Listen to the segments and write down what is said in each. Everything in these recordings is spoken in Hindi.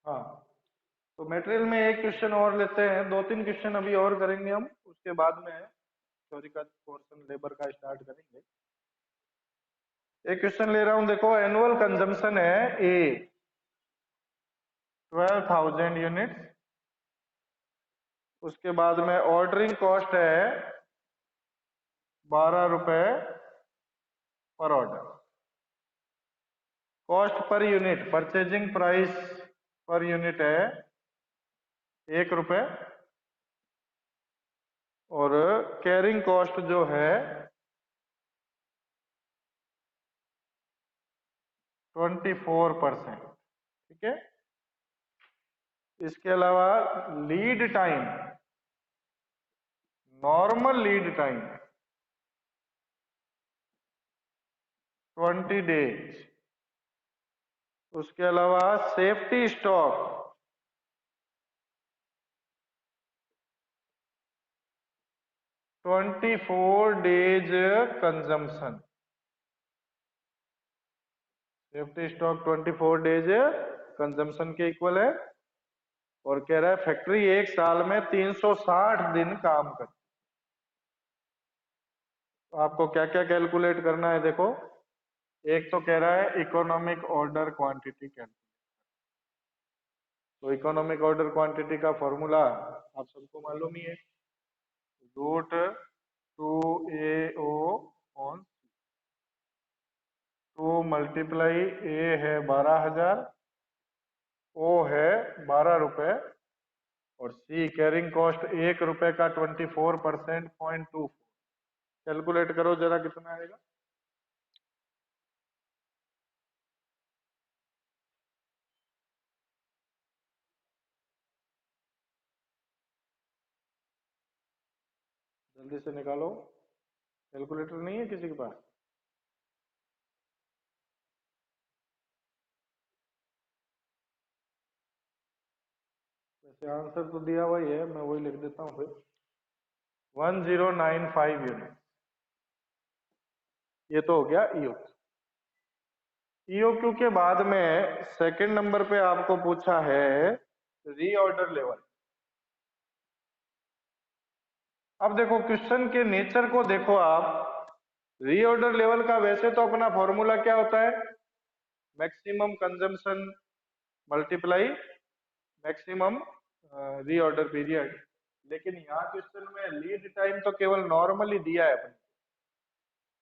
हाँ, तो मटेरियल में एक क्वेश्चन और लेते हैं, दो तीन क्वेश्चन अभी और करेंगे हम, उसके बाद में थ्योरी का पोर्शन लेबर का स्टार्ट करेंगे। एक क्वेश्चन ले रहा हूं, देखो एनुअल कंजम्पशन है ए 12,000 यूनिट्स, उसके बाद में ऑर्डरिंग कॉस्ट है 12 रुपए पर order, cost per unit purchasing price per unit है 1 रुपए, और कैरिंग कॉस्ट जो है 24%। ठीक है, इसके अलावा lead time, normal lead time 20 days, उसके अलावा safety stock 24 days consumption, safety stock 24 days consumption के इक्वल है, और कह रहा है फैक्ट्री एक साल में 360 दिन काम करती है। तो आपको क्या क्या कैलकुलेट करना है, देखो एक तो कह रहा है इकोनॉमिक ऑर्डर क्वांटिटी कैलकुलेट। तो इकोनॉमिक ऑर्डर क्वांटिटी का फॉर्मूला आप सबको मालूम ही है, रूट 2AO ऑन 2 मल्टीप्लाई ए है 12,000, ओ है 12 रुपए, और सी कैरिंग कॉस्ट 1 रुपए का 24% 0.24। कैलकुलेट करो जरा कितना आएगा। जल्दी से निकालो, कैलकुलेटर नहीं है किसी के पास? वैसे आंसर तो दिया हुआ ही है, मैं वही लिख देता हूँ फिर। 1095 यूनिट, ये तो हो गया ईओक्यू। ईओक्यू के बाद में सेकंड नंबर पे आपको पूछा है रीऑर्डर लेवल। अब देखो क्वेश्चन के नेचर को देखो आप, रीऑर्डर लेवल का वैसे तो अपना फॉर्मूला क्या होता है, maximum consumption multiply maximum reorder period. लेकिन यहाँ क्वेश्चन में लीड टाइम तो केवल नॉर्मली दिया है अपने,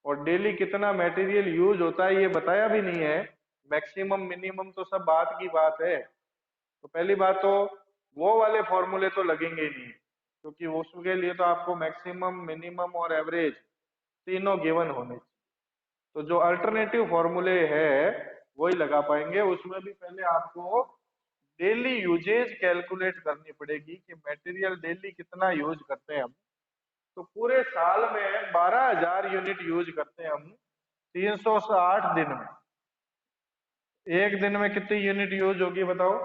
और डेली कितना मटेरियल यूज होता है ये बताया भी नहीं है। मैक्सिमम मिनिमम तो सब बात की बात है। तो पहली बात तो वो वाले फॉर्मूले तो लगेंगे ही नहीं, क्योंकि उसके लिए तो आपको मैक्सिमम मिनिमम और एवरेज तीनों गिवन होने चाहिए। तो जो अल्टरनेटिव फॉर्मूले है वही लगा पाएंगे। उसमें भी पहले आपको डेली यूजेज कैलकुलेट करनी पड़ेगी कि मटेरियल डेली कितना यूज करते हैं हम। तो पूरे साल में 12,000 यूनिट यूज करते हैं हम 360 दिन में। एक दिन में कितनी यूनिट यूज होगी बताओ?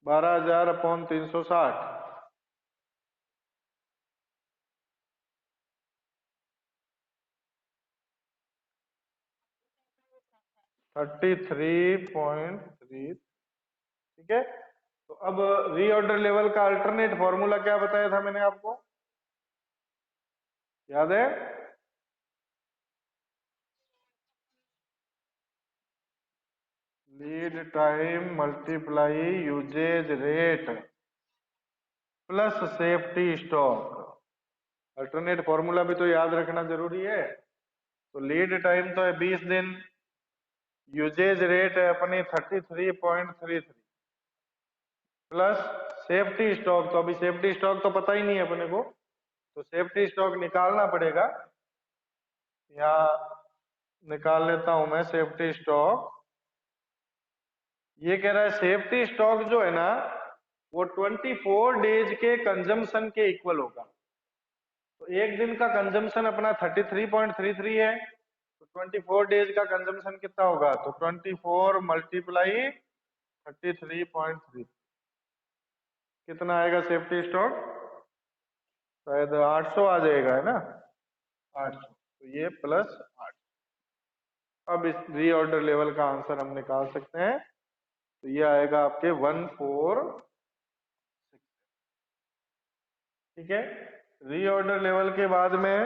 12,000 अपॉन 360, 33.3। ठीक है, तो अब रीऑर्डर लेवल का अल्टरनेट फॉर्मूला क्या बताया था मैंने आपको, याद है? Lead time multiply usages rate plus safety stock. Alternate formula भी तो याद रखना जरूरी है। तो लीड टाइम तो है 20 दिन, यूजेज रेट है अपनी 33.33, प्लस सेफ्टी स्टॉक, तो अभी सेफ्टी स्टॉक तो पता ही नहीं है अपने को, तो सेफ्टी स्टॉक निकालना पड़ेगा। यहाँ निकाल लेता हूं मैं सेफ्टी स्टॉक। ये कह रहा है सेफ्टी स्टॉक जो है ना वो 24 डेज के कंजम्पशन के इक्वल होगा। तो एक दिन का कंजम्पशन अपना 33.33 है, तो 24 डेज का कंजम्पशन कितना होगा, तो 24 मल्टीप्लाई 33.3, कितना आएगा सेफ्टी स्टॉक? शायद 800 आ जाएगा, है ना? 800, तो ये प्लस 800। अब इस रीऑर्डर लेवल का आंसर हम निकाल सकते हैं, तो ये आएगा आपके 146। ठीक है, रीऑर्डर लेवल के बाद में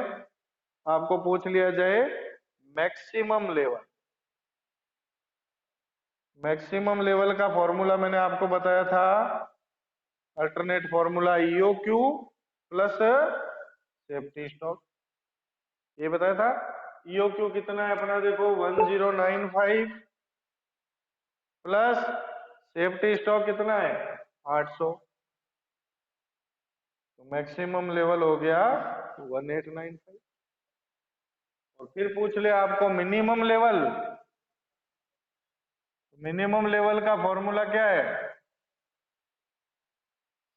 आपको पूछ लिया जाए मैक्सिमम लेवल। मैक्सिमम लेवल का फॉर्मूला मैंने आपको बताया था, alternate formula EOQ plus safety stock, ये बताया था। EOQ कितना है अपना, देखो 1095 प्लस सेफ्टी स्टॉक कितना है 800, तो मैक्सिमम लेवल हो गया 1895। और फिर पूछ ले आपको मिनिमम लेवल, मिनिमम लेवल का फॉर्मूला क्या है,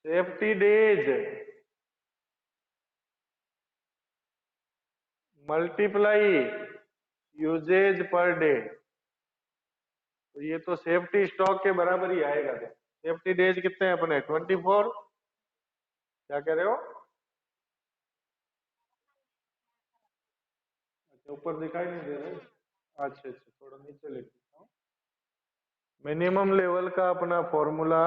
safety days multiply usages per day, तो ये तो सेफ्टी स्टॉक के बराबर ही आएगा। सेफ्टी डेज कितने हैं अपने 24, क्या कह रहे हो, अच्छा ऊपर दिखाई नहीं दे रहा है, अच्छा अच्छा थोड़ा नीचे लिख देता हूँ। मिनिमम लेवल का अपना formula,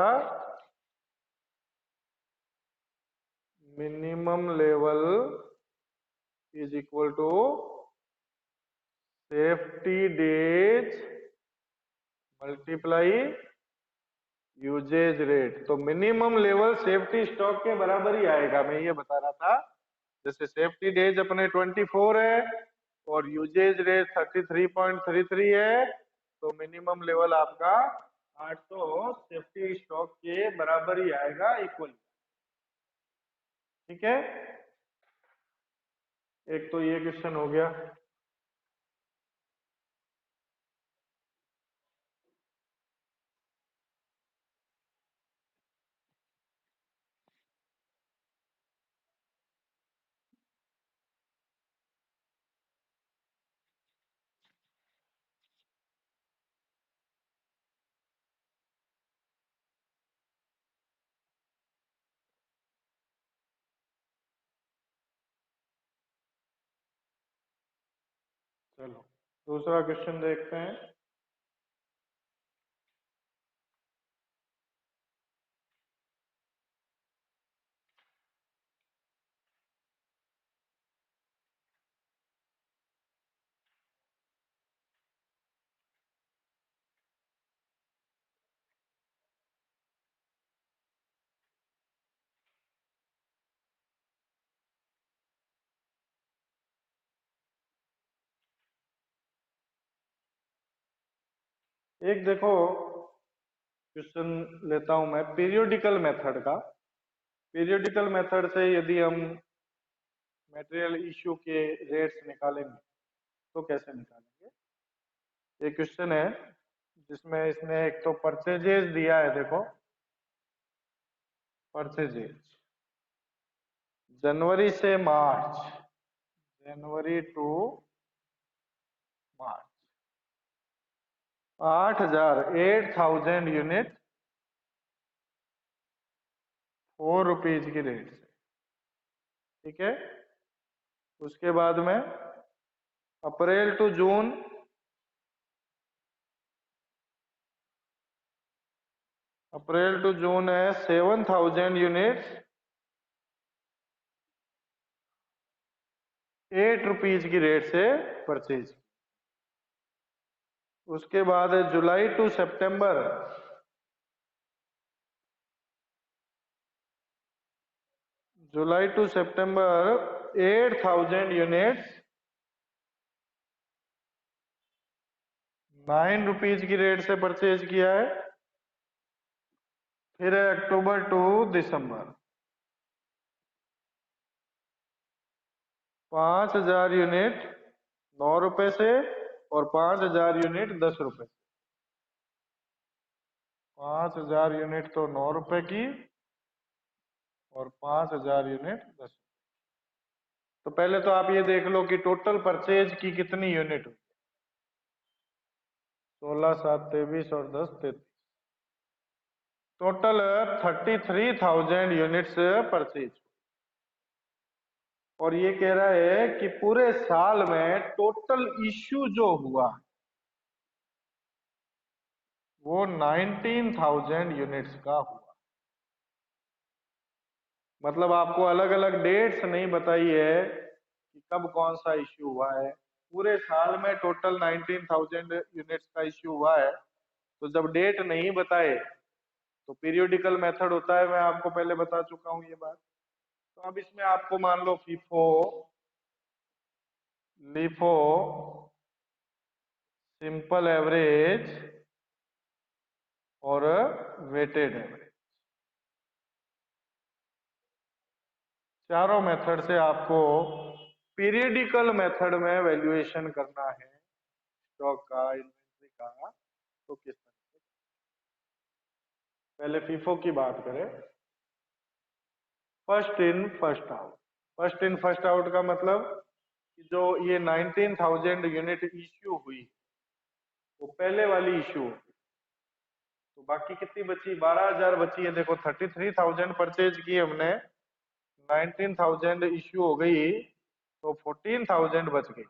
minimum level is equal to safety days multiply usages rate, तो मिनिमम लेवल सेफ्टी स्टॉक के बराबर ही आएगा, मैं ये बता रहा था। जैसे सेफ्टी डेज अपने 24 है और यूजेज रेट 33.33 है, तो मिनिमम लेवल आपका 800 सेफ्टी स्टॉक के बराबर ही आएगा, इक्वल। ठीक है, एक तो ये क्वेश्चन हो गया। चलो दूसरा क्वेश्चन देखते हैं। एक देखो क्वेश्चन लेता हूं मैं पीरियोडिकल मेथड का। पीरियोडिकल मेथड से यदि हम मटेरियल इश्यू के रेट्स निकालेंगे तो कैसे निकालेंगे, ये क्वेश्चन है जिसमें इसने एक तो परचेजेस दिया है, देखो परचेजेस जनवरी से मार्च, जनवरी टू मार्च 8,000 यूनिट 4 रुपीज की रेट से। ठीक है, उसके बाद में अप्रैल टू जून, अप्रैल टू जून है 7,000 यूनिट्स 8 रुपीज की रेट से परचेज। उसके बाद है जुलाई टू सितंबर, जुलाई टू सितंबर 8,000 यूनिट्स 9 रुपीज की रेट से परचेज किया है। फिर है अक्टूबर टू दिसंबर 5,000 यूनिट 9 रुपए से और 5,000 यूनिट 10 रुपए से। 5,000 यूनिट तो 9 रुपए की और 5,000 यूनिट 10। तो पहले तो आप ये देख लो कि टोटल परचेज की कितनी यूनिट हुई, 16 7 23 और 10 33, टोटल 33,000 यूनिट्स परचेज। और ये कह रहा है कि पूरे साल में टोटल इश्यू जो हुआ वो 19,000 यूनिट्स का हुआ। मतलब आपको अलग अलग डेट्स नहीं बताई है कि कब कौन सा इश्यू हुआ है, पूरे साल में टोटल 19,000 यूनिट्स का इश्यू हुआ है। तो जब डेट नहीं बताए तो पीरियोडिकल मेथड होता है, मैं आपको पहले बता चुका हूं ये बात। तो अब इसमें आपको मान लो फीफो, लिफो, सिंपल एवरेज और वेटेड एवरेज, चारों मेथड से आपको पीरियडिकल मेथड में वैल्यूएशन करना है स्टॉक का, इन्वेंट्री का। तो किस तरह से, पहले फीफो की बात करें। First in first out. First in first out का मतलब कि जो ये 19,000 यूनिट इश्यू हुई वो पहले वाली इश्यू होगी, तो बाकी कितनी बची, 12,000 बची है। देखो 33,000 परचेज की हमने, 19,000 इश्यू हो गई तो 14,000 बच गई,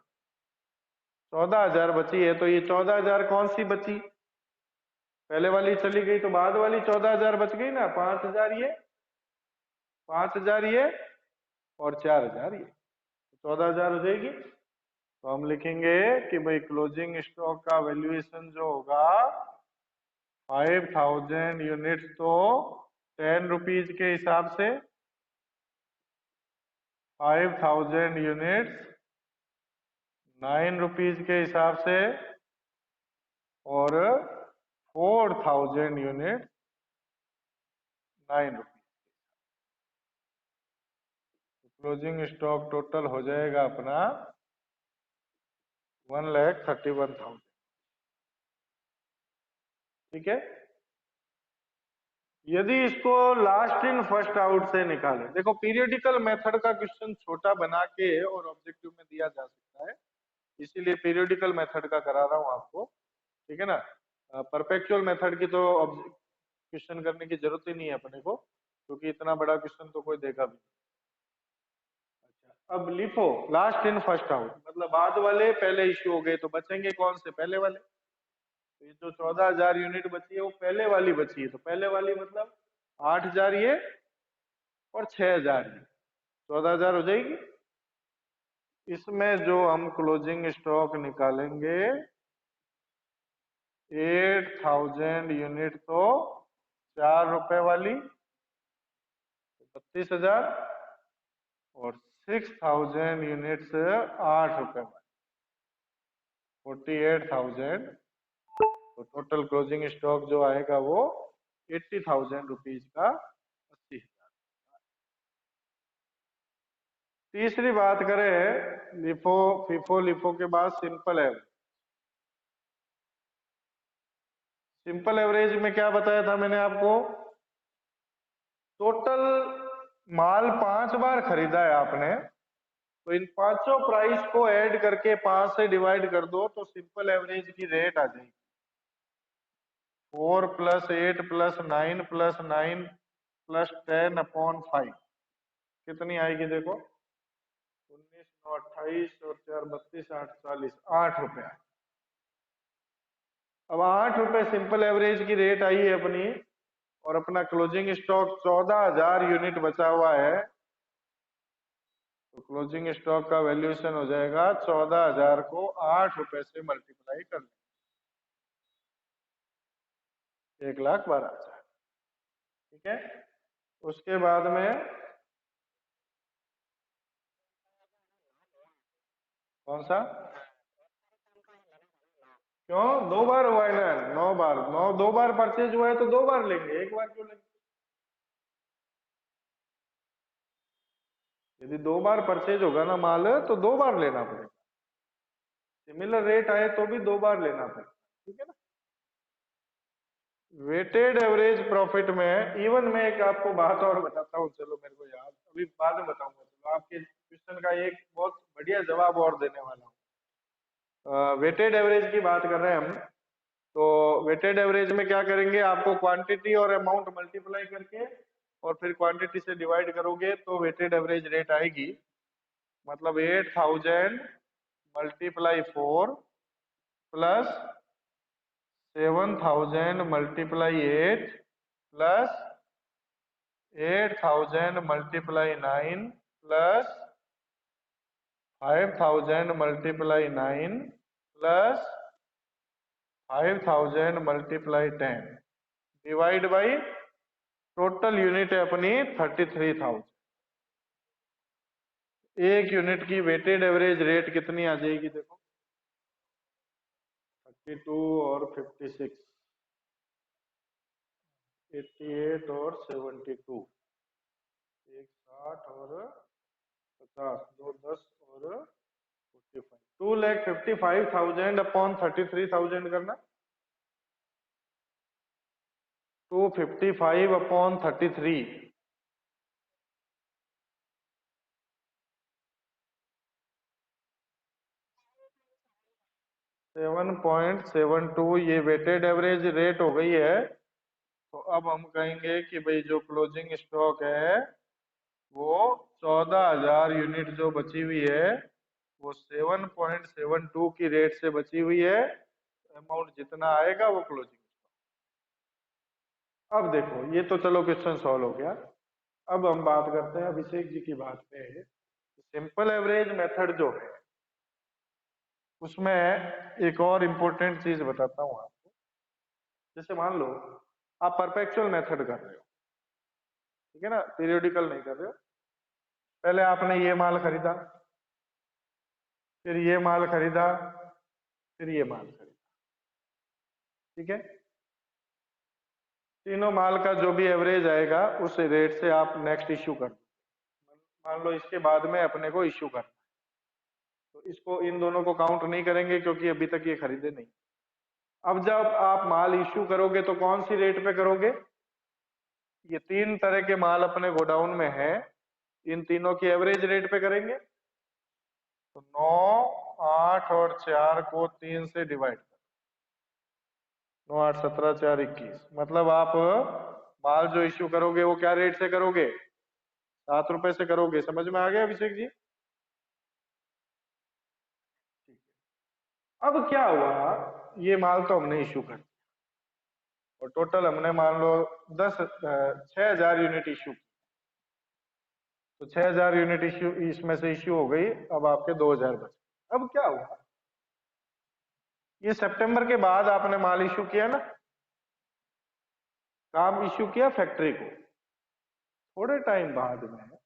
14,000 बची है। तो ये 14,000 कौन सी बची, पहले वाली चली गई तो बाद वाली 14,000 बच गई ना। 5,000 ये, 5,000 ये और 4,000 ये, 14,000 हो जाएगी। तो हम लिखेंगे कि भाई क्लोजिंग स्टॉक का वैल्यूएशन जो होगा 5,000 यूनिट्स तो 10 रुपीज के हिसाब से, 5,000 यूनिट्स 9 रुपीज के हिसाब से और 4,000 unit 9 rupees. Closing stock total हो जाएगा अपना 1,31,000। ठीक है। यदि इसको लास्ट इन फर्स्ट आउट से निकाले, देखो पीरियडिकल मेथड का क्वेश्चन छोटा बना के और ऑब्जेक्टिव में दिया जा सकता है, इसीलिए पीरियडिकल मेथड का करा रहा हूं आपको। ठीक है ना। परपेचुअल मेथड की तो क्वेश्चन करने की जरूरत ही नहीं है अपने को, क्योंकि इतना बड़ा क्वेश्चन तो कोई देगा भी नहीं। अच्छा, अब लिखो लास्ट इन फर्स्ट आउट, मतलब बाद वाले पहले इश्यू हो गए तो बचेंगे कौन से, पहले वाले। तो ये जो 14,000 यूनिट बची है वो पहले वाली बची है, तो पहले वाली मतलब 8,000 ये और 6,000 ये, 14,000 हो जाएगी। इसमें जो हम क्लोजिंग स्टॉक निकालेंगे 8,000 यूनिट तो 4 रुपए वाली, 32,000 और 6,000 यूनिट्स 8 रुपए वाली, 48,000। तो टोटल क्लोजिंग स्टॉक जो आएगा वो 80,000 रुपीज का, 80,000। तीसरी बात करें लिफो, फिफो लिफो के बाद सिंपल एवरेज। सिंपल एवरेज में क्या बताया था मैंने आपको, टोटल माल 5 बार खरीदा है आपने, तो इन पांचों प्राइस को ऐड करके 5 से डिवाइड कर दो तो सिंपल एवरेज की रेट आ जाएगी 4 + 8 + 9 + 9 + 10/5। कितनी आएगी देखो, 19, 9, 28 और 4, 32, 8, 40, 8 रुपया। अब 8 रुपए सिंपल एवरेज की रेट आई है अपनी, और अपना क्लोजिंग स्टॉक 14,000 यूनिट बचा हुआ है, तो क्लोजिंग स्टॉक का वैल्यूएशन हो जाएगा 14,000 को 8 रुपए से मल्टीप्लाई कर लें, 1,12,000। ठीक है। उसके बाद में कौन सा, क्यों 2 बार हुआ है ना, 9 बार, 2 बार परचेज हुआ है तो 2 बार लेंगे, एक बार क्यों लेंगे। यदि 2 बार परचेज होगा ना माल तो 2 बार लेना पड़ेगा, सिमिलर रेट आए तो भी 2 बार लेना पड़ेगा। ठीक है ना। वेटेड एवरेज प्रॉफिट में इवन मैं एक आपको बात और बताता हूँ, चलो मेरे को याद, अभी बाद में बताऊंगा। चलो आपके क्वेश्चन का एक बहुत बढ़िया जवाब और देने वाला हूँ। वेटेड एवरेज की बात कर रहे हैं हम, तो वेटेड एवरेज में क्या करेंगे, आपको क्वांटिटी और अमाउंट मल्टीप्लाई करके और फिर क्वांटिटी से डिवाइड करोगे तो वेटेड एवरेज रेट आएगी। मतलब 8,000 × 4 + 7,000 multiply 8 plus 8,000 multiply 9 plus 5,000 multiply 9 plus 5,000 multiply 10 divide by total unit है अपनी 33,000। एक यूनिट की वेटेड एवरेज रेट कितनी आ जाएगी देखो, 32 और 56, 88 और 72, एक 60 और 50, दो 10 और 45, 2,55,000 अपॉन 33,000 करना, 255 अपॉन 33, 7.72 ये वेटेड एवरेज रेट हो गई है। तो अब हम कहेंगे कि भाई जो क्लोजिंग स्टॉक है वो 14,000 यूनिट जो बची हुई है वो 7.72 की रेट से बची हुई है। अमाउंट जितना आएगा वो क्लोजिंग। अब देखो ये तो चलो क्वेश्चन सॉल्व हो गया। अब हम बात करते हैं अभिषेक जी की बात पे। सिंपल एवरेज मेथड जो है उसमें एक और इम्पोर्टेंट चीज बताता हूं आपको। जैसे मान लो आप परपेचुअल मेथड कर रहे हो, ठीक है ना, पीरियोडिकल नहीं कर रहे हो। पहले आपने ये माल खरीदा, फिर ये माल खरीदा, फिर ये माल खरीदा, ठीक है। तीनों माल का जो भी एवरेज आएगा उस रेट से आप नेक्स्ट इश्यू कर दो। मान लो इसके बाद में अपने को इश्यू करना है, तो इसको इन दोनों को काउंट नहीं करेंगे क्योंकि अभी तक ये खरीदे नहीं। अब जब आप माल इश्यू करोगे तो कौन सी रेट पे करोगे? ये तीन तरह के माल अपने गोडाउन में है, इन तीनों की एवरेज रेट पे करेंगे। तो 9, 8 और 4 को 3 से डिवाइड कर, 9, 8, 17, 4, 21, मतलब आप माल जो इश्यू करोगे वो क्या रेट से करोगे? 7 रुपए से करोगे। समझ में आ गया अभिषेक जी? ठीक है। अब क्या हुआ, ये माल तो हमने इश्यू कर दिया और टोटल हमने मान लो 6,000 यूनिट इश्यू। तो 6,000 यूनिट इश्यू इसमें से इश्यू हो गई, अब आपके 2,000 बचे। अब क्या हुआ, ये सितंबर के बाद आपने माल इश्यू किया ना, काम इश्यू किया फैक्ट्री को। थोड़े टाइम बाद में,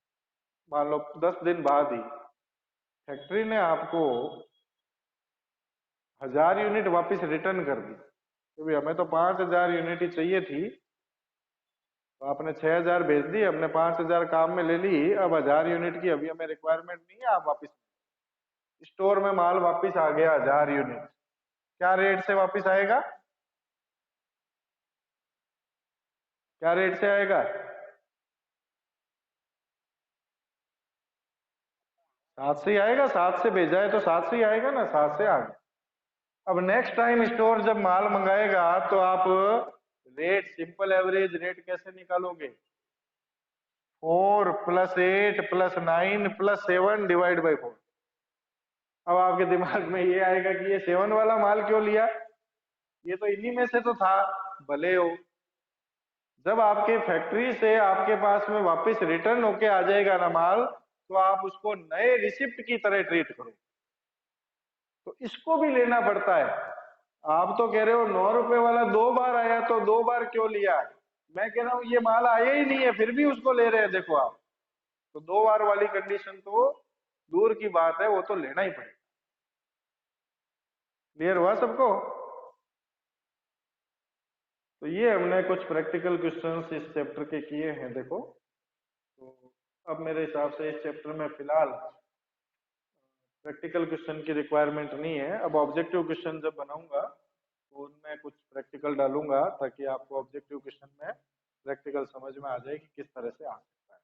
मान लो 10 दिन बाद ही फैक्ट्री ने आपको 1,000 यूनिट वापस रिटर्न कर दी, क्योंकि हमें तो 5,000 यूनिट ही चाहिए थी। तो आपने 6,000 भेज दी, हमने 5,000 काम में ले ली, अब 1,000 यूनिट की अभी हमें रिक्वायरमेंट नहीं है, आप वापस। स्टोर में माल वापस आ गया 1,000 यूनिट, क्या रेट से वापस आएगा? क्या रेट से आएगा? 7 से ही आएगा, 7 से भेजा है तो 7 से ही आएगा ना, 7 से आ गया। अब नेक्स्ट टाइम स्टोर जब माल मंगाएगा तो आप रेट, सिंपल एवरेज रेट कैसे निकालोगे? 4 plus 8 plus 9 plus 7 divide by 4। अब आपके दिमाग में ये आएगा कि ये 7 वाला माल क्यों लिया, ये तो इन्हीं में से तो था। भले हो, जब आपके फैक्ट्री से आपके पास में वापस रिटर्न होके आ जाएगा ना माल, तो आप उसको नए रिसिप्ट की तरह ट्रीट करो। तो इसको भी लेना पड़ता है। आप तो कह रहे हो 9 रुपए वाला 2 बार आया तो 2 बार क्यों लिया, मैं कह रहा हूं ये माल आया ही नहीं है फिर भी उसको ले रहे हैं, देखो आप। तो 2 बार वाली कंडीशन तो दूर की बात है, वो तो लेना ही पड़ेगा। क्लियर हुआ सबको? तो ये हमने कुछ प्रैक्टिकल क्वेश्चंस इस चैप्टर के किए हैं, देखो। तो अब मेरे हिसाब से इस चैप्टर में फिलहाल प्रैक्टिकल क्वेश्चन की रिक्वायरमेंट नहीं है। अब ऑब्जेक्टिव क्वेश्चन जब बनाऊंगा तो उनमें कुछ प्रैक्टिकल डालूंगा, ताकि आपको ऑब्जेक्टिव क्वेश्चन में प्रैक्टिकल समझ में आ जाए कि किस तरह से आ सकता है।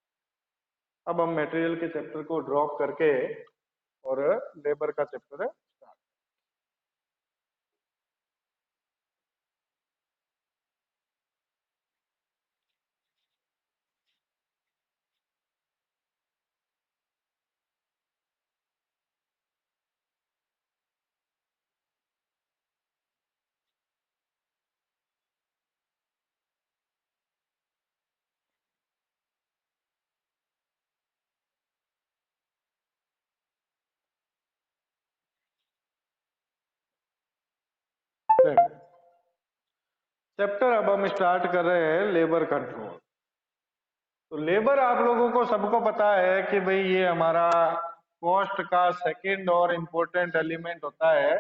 अब हम मटेरियल के चैप्टर को ड्रॉप करके और लेबर का चैप्टर चैप्टर अब हम स्टार्ट कर रहे हैं लेबर कंट्रोल। तो लेबर आप लोगों को सबको पता है कि भाई ये हमारा कॉस्ट का सेकंड और इम्पोर्टेंट एलिमेंट होता है,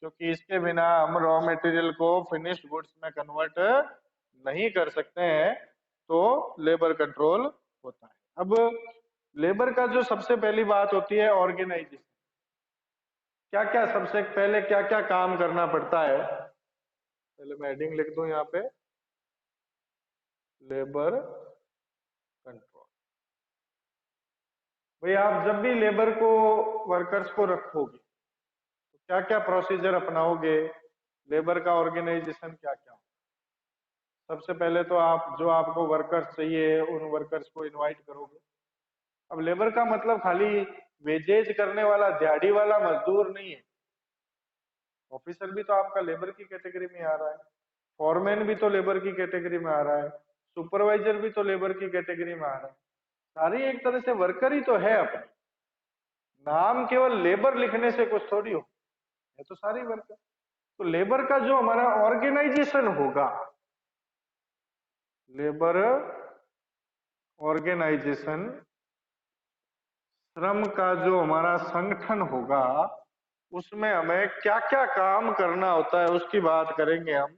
क्योंकि इसके बिना हम रॉ मटेरियल को फिनिश्ड गुड्स में कन्वर्ट नहीं कर सकते हैं। तो लेबर कंट्रोल होता है। अब लेबर का जो सबसे पहली बात होती है ऑर्गेनाइजेशन। क्या क्या सबसे पहले क्या क्या काम करना पड़ता है, पहले मैं हेडिंग लिख दूं यहाँ पे, लेबर कंट्रोल। भाई आप जब भी लेबर को, वर्कर्स को रखोगे तो क्या क्या प्रोसीजर अपनाओगे, लेबर का ऑर्गेनाइजेशन क्या क्या। सबसे पहले तो आप जो आपको वर्कर्स चाहिए उन वर्कर्स को इनवाइट करोगे। अब लेबर का मतलब खाली वेजेज करने वाला दिहाड़ी वाला मजदूर नहीं है। ऑफिसर भी तो आपका लेबर की कैटेगरी में आ रहा है, फॉरमैन भी तो लेबर की कैटेगरी में आ रहा है, सुपरवाइजर भी तो लेबर की कैटेगरी में आ रहा है। सारी एक तरह से वर्कर ही तो है अपने। नाम केवल लेबर लिखने से कुछ थोड़ी हो, है तो सारी वर्कर। तो लेबर का जो हमारा ऑर्गेनाइजेशन होगा, लेबर ऑर्गेनाइजेशन, श्रम का जो हमारा संगठन होगा, उसमें हमें क्या क्या काम करना होता है उसकी बात करेंगे हम।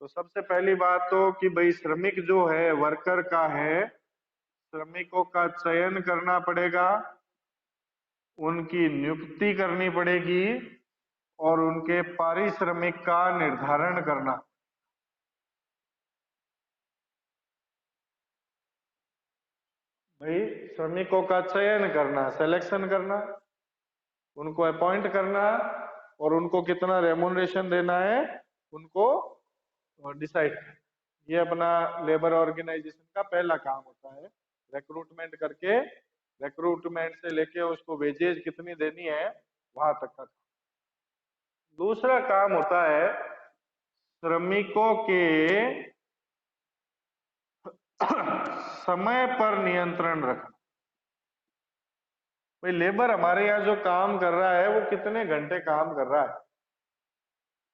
तो सबसे पहली बात तो कि भाई श्रमिक जो है वर्कर का है, श्रमिकों का चयन करना पड़ेगा, उनकी नियुक्ति करनी पड़ेगी और उनके पारिश्रमिक का निर्धारण करना। भाई श्रमिकों का चयन करना, सिलेक्शन करना, उनको अपॉइंट करना और उनको कितना रेमुनरेशन देना है उनको डिसाइड करना। ये अपना लेबर ऑर्गेनाइजेशन का पहला काम होता है। रिक्रूटमेंट करके, रिक्रूटमेंट से लेके उसको वेजेज कितनी देनी है वहां तक का। दूसरा काम होता है श्रमिकों के समय पर नियंत्रण रखना। भाई लेबर हमारे यहाँ जो काम कर रहा है वो कितने घंटे काम कर रहा है,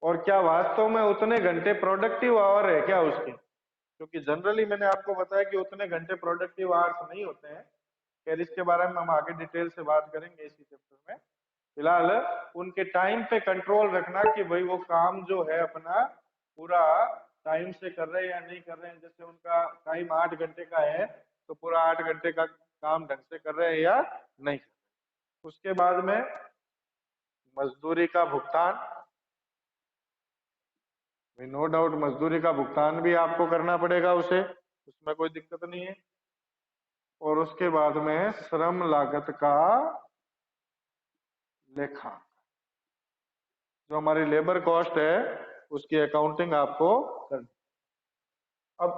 और क्या वास्तव में उतने घंटे प्रोडक्टिव आवर है क्या उसके। क्योंकि जनरली मैंने आपको बताया कि उतने घंटे प्रोडक्टिव आवर्स नहीं होते हैं। खैर इसके बारे में हम आगे डिटेल से बात करेंगे इसी चैप्टर में। फिलहाल उनके टाइम पे कंट्रोल रखना कि भाई वो काम जो है अपना पूरा टाइम से कर रहे हैं या नहीं कर रहे हैं। जैसे उनका टाइम 8 घंटे का है तो पूरा 8 घंटे का काम ढंग से कर रहे हैं या नहीं। उसके बाद में मजदूरी का भुगतान, नो डाउट मजदूरी का भुगतान भी आपको करना पड़ेगा उसे, उसमें कोई दिक्कत नहीं है। और उसके बाद में श्रम लागत का लेखा, जो हमारी लेबर कॉस्ट है उसकी अकाउंटिंग आपको करनी। अब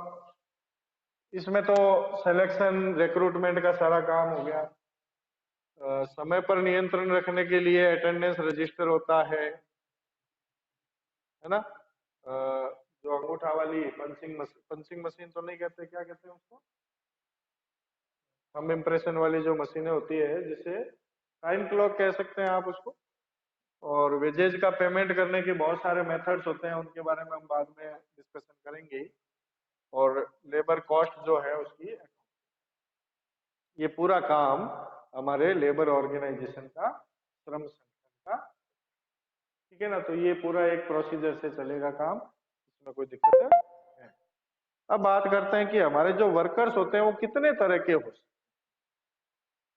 इसमें तो सिलेक्शन रिक्रूटमेंट का सारा काम हो गया। समय पर नियंत्रण रखने के लिए अटेंडेंस रजिस्टर होता है ना। जो अंगूठा वाली पंचिंग मशीन तो नहीं कहते, क्या कहते हैं उसको, थंब इम्प्रेशन वाली जो मशीनें होती है, जिसे टाइम क्लॉक कह सकते हैं आप उसको। और वेजेज का पेमेंट करने के बहुत सारे मेथड्स होते हैं, उनके बारे में हम बाद में डिस्कशन करेंगे। और लेबर कॉस्ट जो है उसकी, ये पूरा काम हमारे लेबर ऑर्गेनाइजेशन का, श्रम संगठन का, ठीक है ना। तो ये पूरा एक प्रोसीजर से चलेगा काम, इसमें कोई दिक्कत है। अब बात करते हैं कि हमारे जो वर्कर्स होते हैं वो कितने तरह के हो सकते हैं,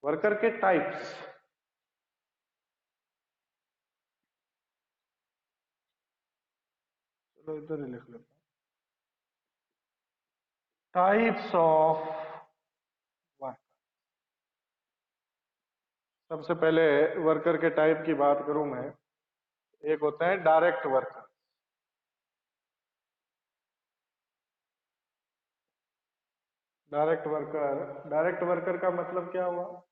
वर्कर के टाइप्स। चलो इधर ही लिख लेते हैं, टाइप्स ऑफ वर्कर। सबसे पहले वर्कर के टाइप की बात करूं मैं, एक होते हैं डायरेक्ट वर्कर। डायरेक्ट वर्कर का मतलब क्या हुआ,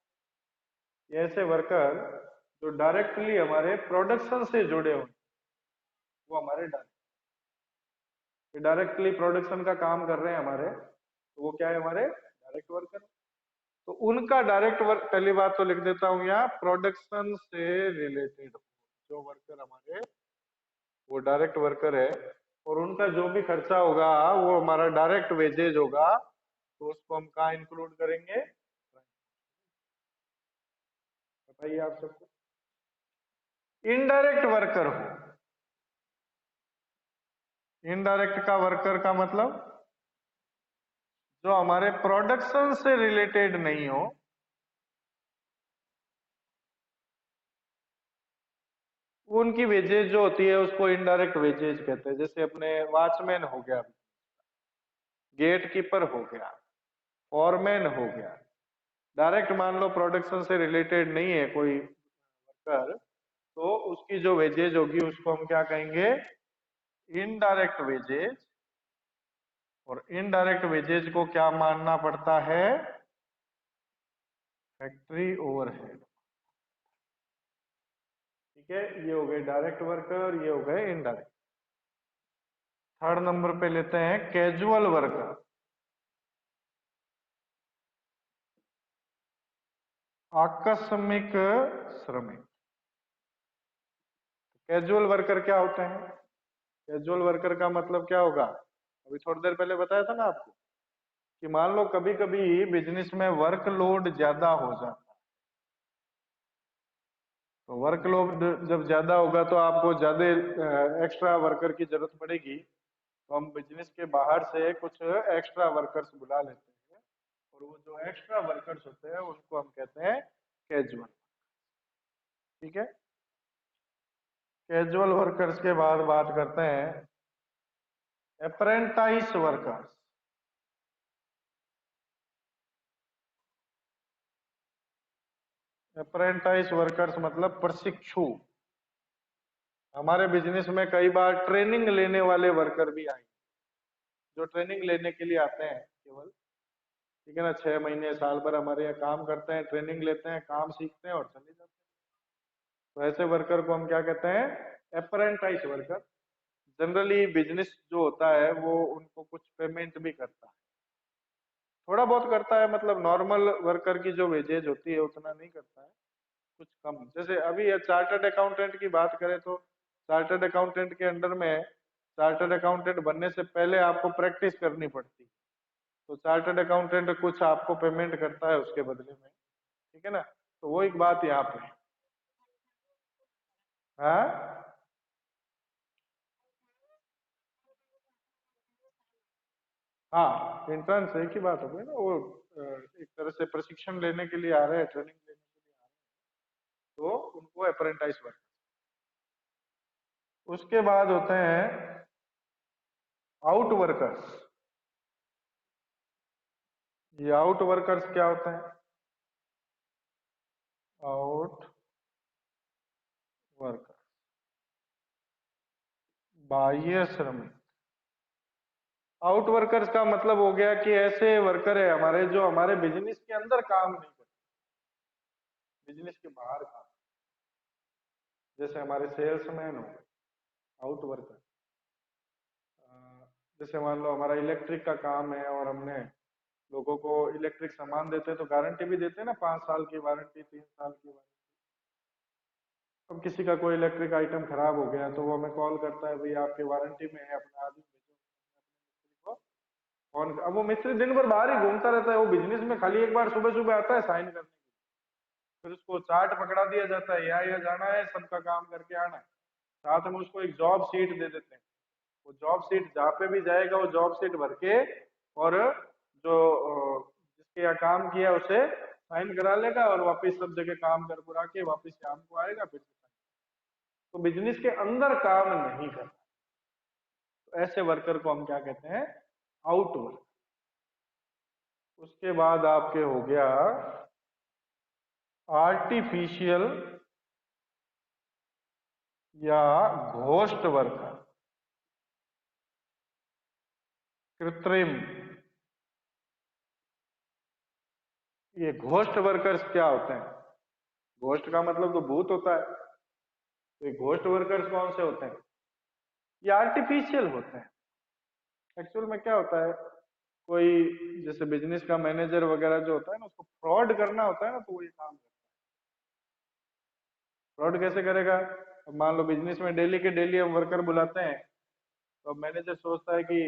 ऐसे वर्कर जो डायरेक्टली हमारे प्रोडक्शन से जुड़े हुए, वो हमारे डायरेक्टली प्रोडक्शन का काम कर रहे हैं हमारे, तो वो क्या है, हमारे डायरेक्ट वर्कर। तो उनका डायरेक्ट वर्क, पहली बात तो लिख देता हूं यहाँ, प्रोडक्शन से रिलेटेड जो वर्कर हमारे वो डायरेक्ट वर्कर है, और उनका जो भी खर्चा होगा वो हमारा डायरेक्ट वेजेज होगा, तो उसको हम कहाँ इंक्लूड करेंगे? बताइए आप सबको। इनडायरेक्ट वर्कर हो, इनडायरेक्ट का वर्कर का मतलब जो हमारे प्रोडक्शन से रिलेटेड नहीं हो, उनकी वेजेज जो होती है उसको इनडायरेक्ट वेजेज कहते हैं। जैसे अपने वॉचमैन हो गया, गेट कीपर हो गया, फॉरमैन हो गया, डायरेक्ट मान लो प्रोडक्शन से रिलेटेड नहीं है कोई वर्कर, तो उसकी जो वेजेज होगी उसको हम क्या कहेंगे? Indirect wages. और इनडायरेक्ट वेजेज को क्या मानना पड़ता है? Factory overhead. ठीक है, ये हो गए डायरेक्ट वर्कर, ये हो गए इनडायरेक्ट। थर्ड नंबर पे लेते हैं कैजुअल वर्कर। आकस्मिक श्रमिक। कैजुअल वर्कर क्या होते हैं? कैजुअल वर्कर का मतलब क्या होगा? अभी थोड़ी देर पहले बताया था ना आपको कि मान लो कभी कभी बिजनेस में वर्कलोड ज्यादा हो जाता है, तो वर्कलोड जब ज्यादा होगा तो आपको ज्यादा एक्स्ट्रा वर्कर की जरूरत पड़ेगी, तो हम बिजनेस के बाहर से कुछ एक्स्ट्रा वर्कर्स बुला लेते हैं, और वो जो एक्स्ट्रा वर्कर्स होते हैं उनको हम कहते हैं कैजुअल। ठीक है, कैजुअल वर्कर्स के बाद बात करते हैं अप्रेंटाइज वर्कर्स। अप्रेंटाइज वर्कर्स मतलब प्रशिक्षु। हमारे बिजनेस में कई बार ट्रेनिंग लेने वाले वर्कर भी आए, जो ट्रेनिंग लेने के लिए आते हैं केवल। ठीक है ना, 6 महीने साल भर हमारे यहाँ काम करते हैं, ट्रेनिंग लेते हैं, काम सीखते हैं और चले जाते हैं। तो ऐसे वर्कर को हम क्या कहते हैं? Apprentice worker. जनरली बिजनेस जो होता है वो उनको कुछ पेमेंट भी करता है, थोड़ा बहुत करता है, मतलब नॉर्मल वर्कर की जो वेजेज होती है उतना नहीं करता है, कुछ कम। जैसे अभी चार्टर्ड अकाउंटेंट की बात करें तो चार्टर्ड अकाउंटेंट के अंडर में चार्टर्ड अकाउंटेंट बनने से पहले आपको प्रैक्टिस करनी पड़ती है, तो चार्टर्ड अकाउंटेंट कुछ आपको पेमेंट करता है उसके बदले में। ठीक है ना, तो वो एक बात यहाँ पे। हाँ, हाँ, इंटर्न एक ही बात हो गई ना, वो एक तरह से प्रशिक्षण लेने के लिए आ रहे हैं, ट्रेनिंग लेने के लिए आ रहे हैं, तो उनको अप्रेंटाइज वर्क। उसके बाद होते हैं आउट वर्कर्स। ये आउट वर्कर्स क्या होते हैं? आउट वर्कर, बाह्य श्रमिक। आउट वर्कर्स का मतलब हो गया कि ऐसे वर्कर है हमारे जो हमारे बिजनेस के अंदर काम नहीं करते, बिजनेस के बाहर काम। जैसे हमारे सेल्समैन हो गए, आउट वर्कर। जैसे मान लो हमारा इलेक्ट्रिक का काम है और हमने लोगों को इलेक्ट्रिक सामान देते हैं तो गारंटी भी देते हैं ना, 5 साल की वारंटी, 3 साल की वारंटी। अब किसी का कोई इलेक्ट्रिक आइटम खराब हो गया तो वो हमें कॉल करता है, भाई आपके वारंटी में है, अपना आदमी भेजो। अपने मिस्त्री को फोन, अब वो मिस्त्री दिन भर बाहर ही घूमता रहता है, वो बिजनेस में खाली एक बार सुबह सुबह आता है साइन करने के लिए, फिर उसको चार्ट पकड़ा दिया जाता है, यहाँ जाना है, सबका काम करके आना है। साथ में उसको एक जॉब सीट दे देते हैं, वो जॉब सीट जहाँ पे भी जाएगा वो जॉब सीट भर के, और जो जिसके यहाँ काम किया उसे साइन करा लेगा, और वापस सब जगह काम कर पुरा के वापस शाम को आएगा फिर। तो बिजनेस के अंदर काम नहीं करता, तो ऐसे वर्कर को हम क्या कहते हैं? Out worker. उसके बाद आपके हो गया आर्टिफिशियल या घोस्ट वर्कर, कृत्रिम। ये घोस्ट वर्कर्स क्या होते हैं? घोस्ट का मतलब तो भूत होता है, तो ये घोस्ट वर्कर्स कौन से होते हैं? ये आर्टिफिशियल होते हैं। एक्चुअल में क्या होता है, कोई जैसे बिजनेस का मैनेजर वगैरह जो होता है ना, उसको फ्रॉड करना होता है ना, तो वो ये काम करता है। फ्रॉड कैसे करेगा? अब मान लो बिजनेस में डेली के डेली हम वर्कर बुलाते हैं, तो मैनेजर सोचता है कि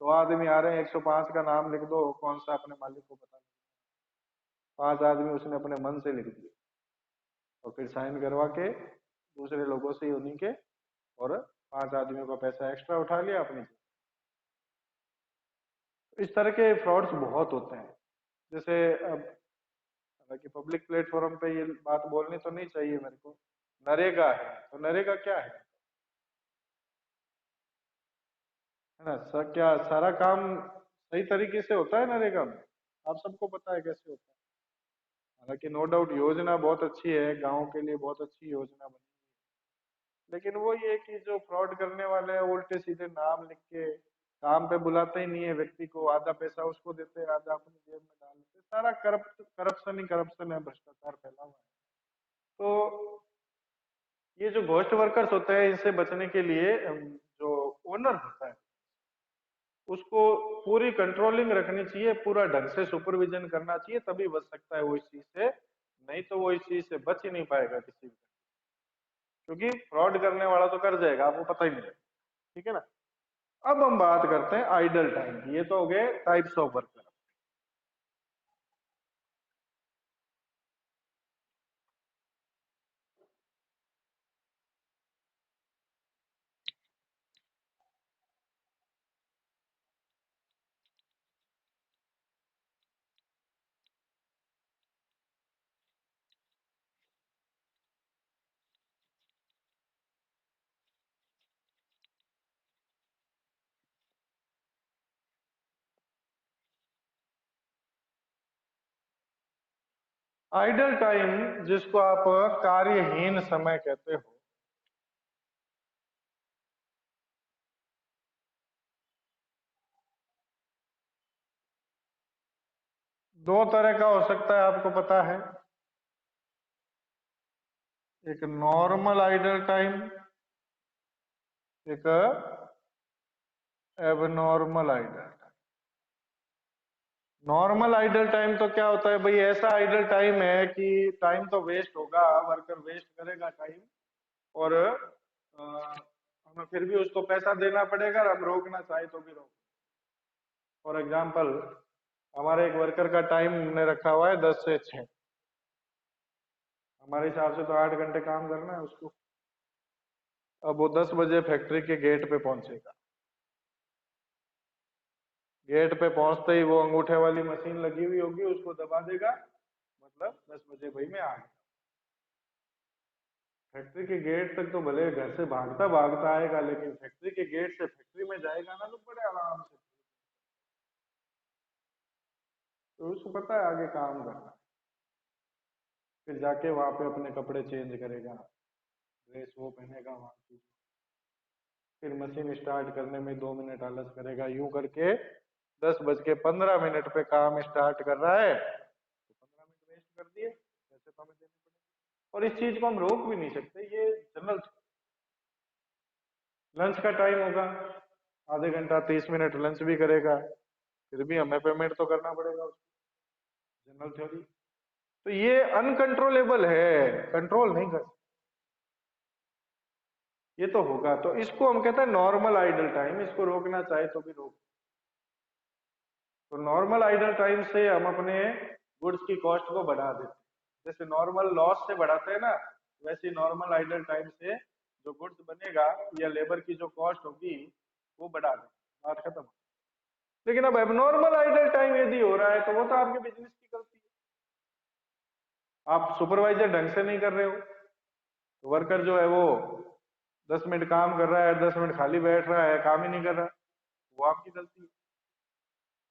100 आदमी आ रहे हैं, 105 का नाम लिख दो, कौन सा अपने मालिक को पता नहीं। 5 आदमी उसने अपने मन से लिख दिए और फिर साइन करवा के दूसरे लोगों से उन्हीं के, और 5 आदमियों का पैसा एक्स्ट्रा उठा लिया अपनी। इस तरह के फ्रॉड्स बहुत होते हैं। जैसे अब हालांकि पब्लिक प्लेटफॉर्म पे ये बात बोलनी तो नहीं चाहिए मेरे को, नरेगा है, तो नरेगा क्या है ना, क्या सारा काम सही तरीके से होता है नरेगा में? आप सबको पता है कैसे होता है। हालांकि नो डाउट योजना बहुत अच्छी है, गाँव के लिए बहुत अच्छी योजना बनी, लेकिन वो ये कि जो फ्रॉड करने वाले हैं उल्टे सीधे नाम लिख के काम पे बुलाते ही नहीं है व्यक्ति को, आधा पैसा उसको देते हैं, आधा अपनी जेब में डाल देते हैं। सारा करप्शन ही करप्शन है, भ्रष्टाचार फैला हुआ है। तो ये जो घोस्ट वर्कर्स होते हैं, इनसे बचने के लिए जो ओनर होता है उसको पूरी कंट्रोलिंग रखनी चाहिए, पूरा ढंग से सुपरविजन करना चाहिए, तभी बच सकता है वो इस चीज से। नहीं तो वो इस चीज से बच ही नहीं पाएगा किसी भी, क्योंकि फ्रॉड करने वाला तो कर जाएगा, आपको पता ही नहीं है। ठीक है ना। अब हम बात करते हैं आइडल टाइम की। ये तो हो गए types of worker. Idle time जिसको आप कार्यहीन समय कहते हो, दो तरह का हो सकता है, आपको पता है। एक नॉर्मल आइडल टाइम, एक abnormal idle time. Normal idle time तो क्या होता है भाई, ऐसा आइडल टाइम है कि टाइम तो वेस्ट होगा, वर्कर वेस्ट करेगा टाइम, और हमें फिर भी उसको पैसा देना पड़ेगा, और हम रोकना चाहे तो भी रोक। फॉर एग्जाम्पल, हमारे एक वर्कर का टाइम हमने रखा हुआ है 10 से 6। हमारे हिसाब से तो 8 घंटे काम करना है उसको। अब वो 10 बजे फैक्ट्री के गेट पे पहुंचेगा। गेट पे पहुंचते ही वो अंगूठे वाली मशीन लगी हुई होगी, उसको दबा देगा, मतलब 10 बजे भाई मैं आ गया। फैक्ट्री के गेट तक तो भले घर से भागता भागता आएगा, लेकिन फैक्ट्री के गेट से फैक्ट्री में जाएगा ना तो बड़े आराम से। तो उसको पता है आगे काम करना। फिर जाके वहां पे अपने कपड़े चेंज करेगा, ड्रेस वो पहनेगा वहां की, फिर मशीन स्टार्ट करने में 2 मिनट आलस करेगा, यूं करके 10:15 पे काम स्टार्ट कर रहा है, तो 15 मिनट वेस्ट कर दिए, पैसे तो हमें देने पड़ेंगे। और इस चीज को हम रोक भी नहीं सकते, ये जनरल। लंच का टाइम होगा, आधे घंटा 30 मिनट लंच भी करेगा, फिर भी हमें पेमेंट तो करना पड़ेगा उसको। General theory. तो ये अनकंट्रोलेबल है, कंट्रोल नहीं कर, ये तो होगा। तो इसको हम कहते हैं नॉर्मल आइडल टाइम, इसको रोकना चाहे तो भी रोक। तो नॉर्मल आइडल टाइम से हम अपने गुड्स की कॉस्ट को बढ़ा देते हैं। जैसे नॉर्मल लॉस से बढ़ाते हैं ना, वैसे नॉर्मल आइडल टाइम से जो गुड्स बनेगा या लेबर की जो कॉस्ट होगी वो बढ़ा देते, बात खत्म। लेकिन अब एबनॉर्मल आइडल टाइम यदि हो रहा है तो वो तो आपके बिजनेस की गलती है। आप सुपरवाइजर ढंग से नहीं कर रहे हो, तो वर्कर जो है वो 10 मिनट काम कर रहा है, 10 मिनट खाली बैठ रहा है, काम ही नहीं कर रहा, वो आपकी गलती है।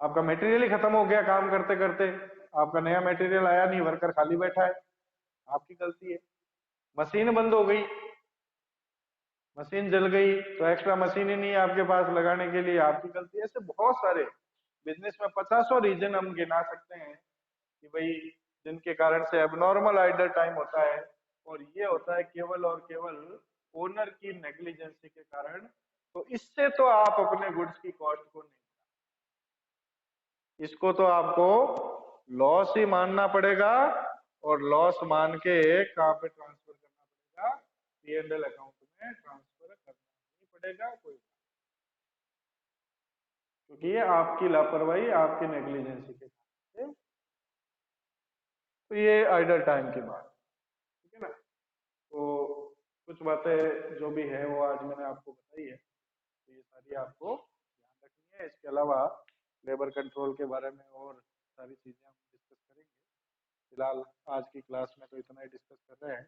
आपका मटेरियल ही खत्म हो गया काम करते करते, आपका नया मटेरियल आया नहीं, वर्कर खाली बैठा है, आपकी गलती है। मशीन बंद हो गई, मशीन जल गई, तो एक्स्ट्रा मशीन ही नहीं है आपके पास लगाने के लिए, आपकी गलती है। ऐसे बहुत सारे बिजनेस में 50 रीजन हम गिना सकते हैं कि भाई जिनके कारण से एबनॉर्मल आइडल टाइम होता है, और ये होता है केवल और केवल ओनर की नेग्लिजेंसी के कारण। तो इससे तो आप अपने गुड्स की कॉस्ट को नहीं, इसको तो आपको लॉस ही मानना पड़ेगा, और लॉस मान के कहाँ पे ट्रांसफर करना पड़ेगा, P&L अकाउंट में ट्रांसफर करना नहीं पड़ेगा कोई, क्योंकि ये आपकी लापरवाही, आपकी नेग्लिजेंसी के कारण है। तो ये आइडल टाइम की बात, ठीक है ना। तो कुछ बातें जो भी है वो आज मैंने आपको बताई है, तो ये सारी आपको ध्यान रखनी है। इसके अलावा लेबर कंट्रोल के बारे में और सारी चीजें हम डिस्कस करेंगे। फिलहाल आज की क्लास में तो इतना ही डिस्कस कर रहे हैं।